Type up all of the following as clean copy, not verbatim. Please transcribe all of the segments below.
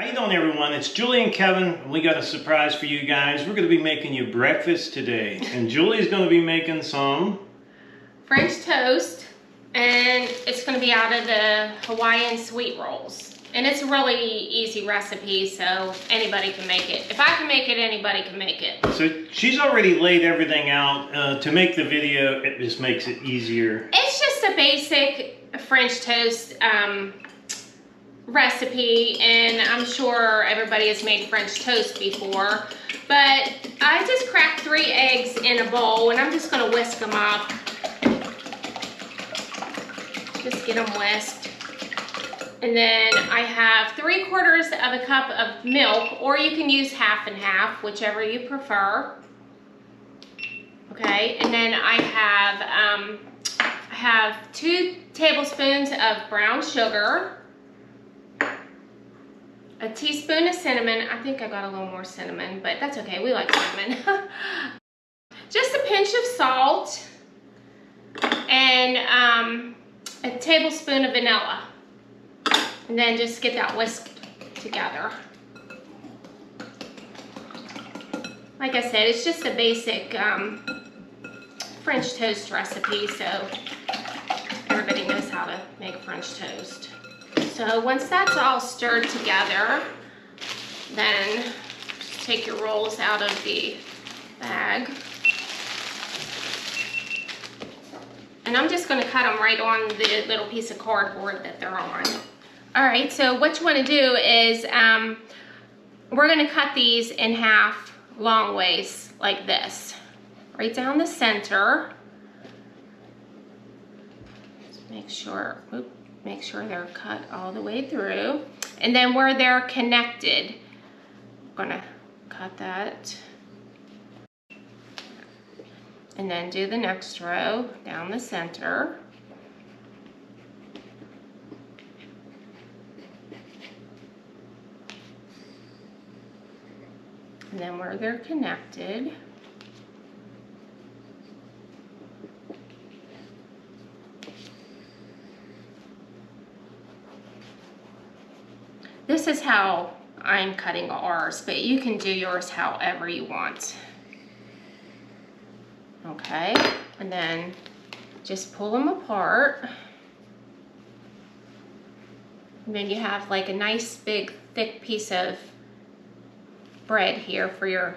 How you doing, everyone? It's Julie and Kevin, and we got a surprise for you guys. We're going to be making you breakfast today, and Julie's going to be making some French toast, and it's going to be out of the Hawaiian sweet rolls. And it's a really easy recipe, so anybody can make it. If I can make it, anybody can make it. So she's already laid everything out. To make the video, it just makes it easier. It's just a basic French toast recipe, and I'm sure everybody has made French toast before. But I just cracked 3 eggs in a bowl, and I'm just going to whisk them up. Just get them whisked. And then I have 3/4 of a cup of milk, or you can use half and half, whichever you prefer. Okay, and then I have 2 tablespoons of brown sugar, a teaspoon of cinnamon. I think I got a little more cinnamon, but that's okay, we like cinnamon. Just a pinch of salt, and a tablespoon of vanilla. And then just get that whisked together. Like I said, it's just a basic French toast recipe, so everybody knows how to make French toast. So once that's all stirred together, then just take your rolls out of the bag. And I'm just going to cut them right on the little piece of cardboard that they're on. All right, so what you want to do is we're going to cut these in half long ways like this, right down the center. Just make sure they're cut all the way through. And then where they're connected, I'm going to cut that. And then do the next row down the center. And then where they're connected, this is how I'm cutting ours, but you can do yours however you want. Okay, and then just pull them apart. And then you have like a nice big thick piece of bread here for your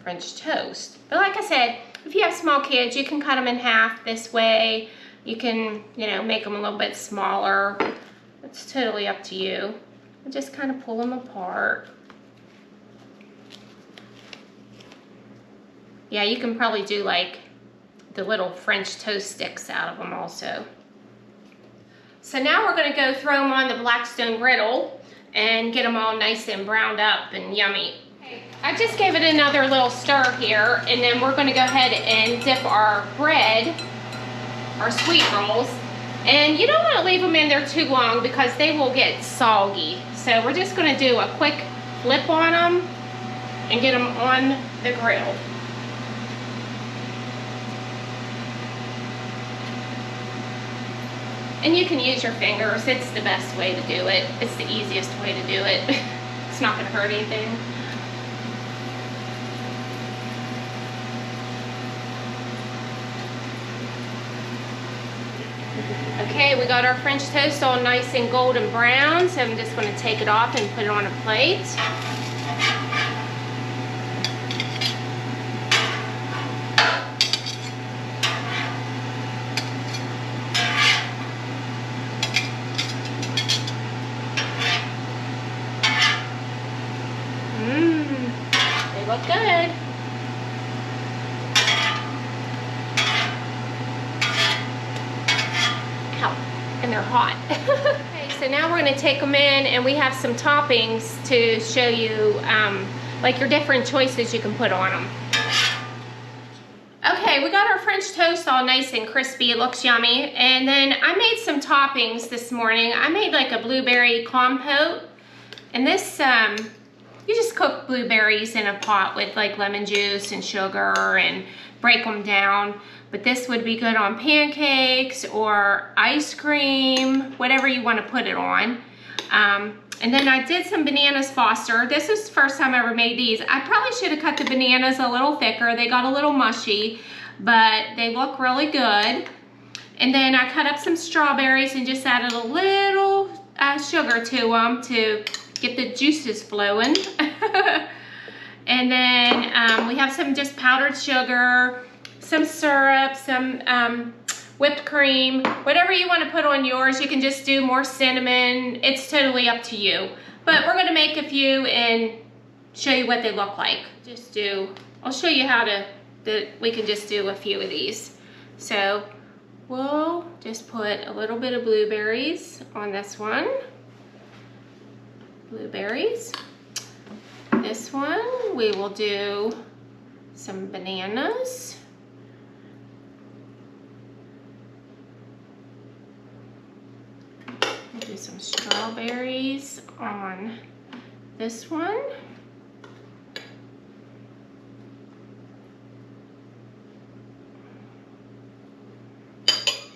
French toast. But like I said, if you have small kids, you can cut them in half this way. You can, make them a little bit smaller. It's totally up to you. And just kind of pull them apart. Yeah, you can probably do like the little French toast sticks out of them also. So now we're going to go throw them on the Blackstone griddle and get them all nice and browned up and yummy. I just gave it another little stir here, and then we're going to go ahead and dip our bread, our sweet rolls, and you don't want to leave them in there too long because they will get soggy. So we're just going to do a quick flip on them and get them on the grill. And you can use your fingers. It's the best way to do it. It's the easiest way to do it. It's not going to hurt anything. Okay, we got our French toast all nice and golden brown, so I'm just going to take it off and put it on a plate. They look good. And they're hot. Okay, so now we're going to take them in, and we have some toppings to show you, like your different choices you can put on them. Okay, we got our French toast all nice and crispy. It looks yummy. And then I made some toppings this morning. I made like a blueberry compote. And this, you just cook blueberries in a pot with like lemon juice and sugar and break them down. But this would be good on pancakes or ice cream, whatever you want to put it on. And then I did some bananas Foster. This was the first time I ever made these. I probably should have cut the bananas a little thicker. They got a little mushy, but they look really good. And then I cut up some strawberries and just added a little sugar to them to get the juices flowing. And then we have some just powdered sugar, some syrup, some whipped cream, whatever you want to put on yours. You can just do more cinnamon. It's totally up to you. But we're going to make a few and show you what they look like. I'll show you how we can just do a few of these. So we'll just put a little bit of blueberries on this one. Blueberries. This one, we will do some bananas. We'll do some strawberries on this one.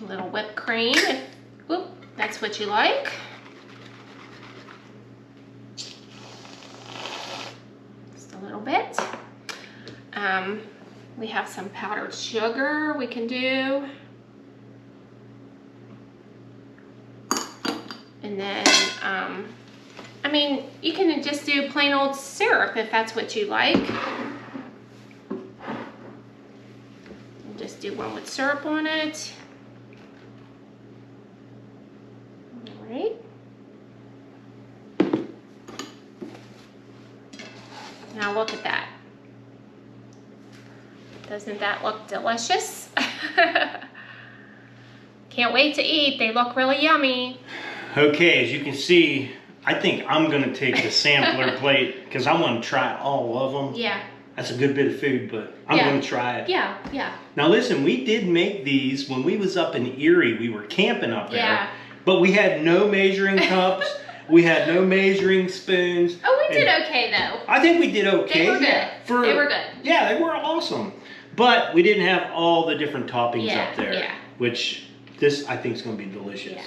A little whipped cream, if that's what you like. Just a little bit. We have some powdered sugar we can do. And then, I mean, you can just do plain old syrup if that's what you like. Just do one with syrup on it. All right. Now look at that. Doesn't that look delicious? Can't wait to eat. They look really yummy. Okay, as you can see, I think I'm gonna take the sampler plate because I want to try all of them. Yeah. That's a good bit of food, but I'm gonna try it. Yeah, yeah. Now listen, we did make these when we was up in Erie. We were camping up there. Yeah. But we had no measuring cups. We had no measuring spoons. Oh, we did okay though. I think we did okay. They were good. They were good. Yeah, they were awesome. But we didn't have all the different toppings up there. Yeah. Which this I think is gonna be delicious. Yeah.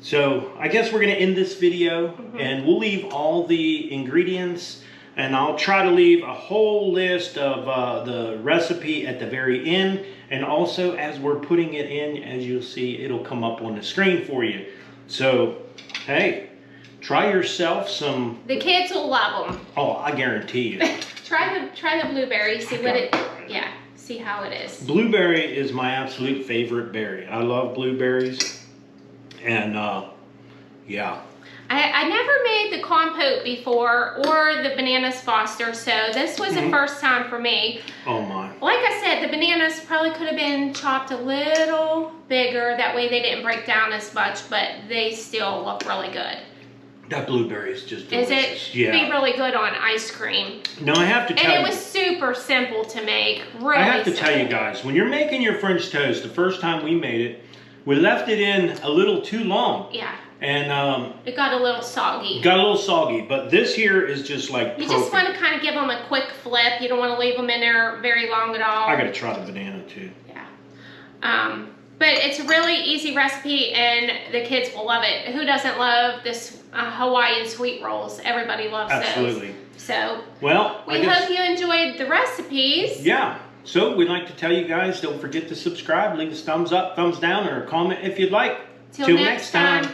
So I guess we're gonna end this video and we'll leave all the ingredients and I'll try to leave a whole list of the recipe at the very end, and also as we're putting it in, as you'll see, it'll come up on the screen for you. So hey, try yourself some. The kids will love them. Oh, I guarantee you. Try the blueberry, see what it, see how it is. Blueberry is my absolute favorite berry. I love blueberries. And yeah. I never made the compote before or the bananas Foster, so this was the first time for me. Oh my. Like I said, the bananas probably could have been chopped a little bigger, that way they didn't break down as much, but they still look really good. That blueberry is just delicious. Is it? Yeah. Be really good on ice cream. Now I have to tell you. And it was super simple to make, really I have to simple. tell you guys, when you're making your French toast, the first time we made it, we left it in a little too long. Yeah. And it got a little soggy. Got a little soggy, but this here is just like You perfect. just want to kind of give them a quick flip. You don't want to leave them in there very long at all. I gotta try the banana too. Yeah. But it's a really easy recipe and the kids will love it. Who doesn't love this Hawaiian sweet rolls? Everybody loves those. Absolutely. So, well, we hope you enjoyed the recipes. Yeah. So we'd like to tell you guys, don't forget to subscribe, leave us thumbs up, thumbs down, or a comment if you'd like. Till next time.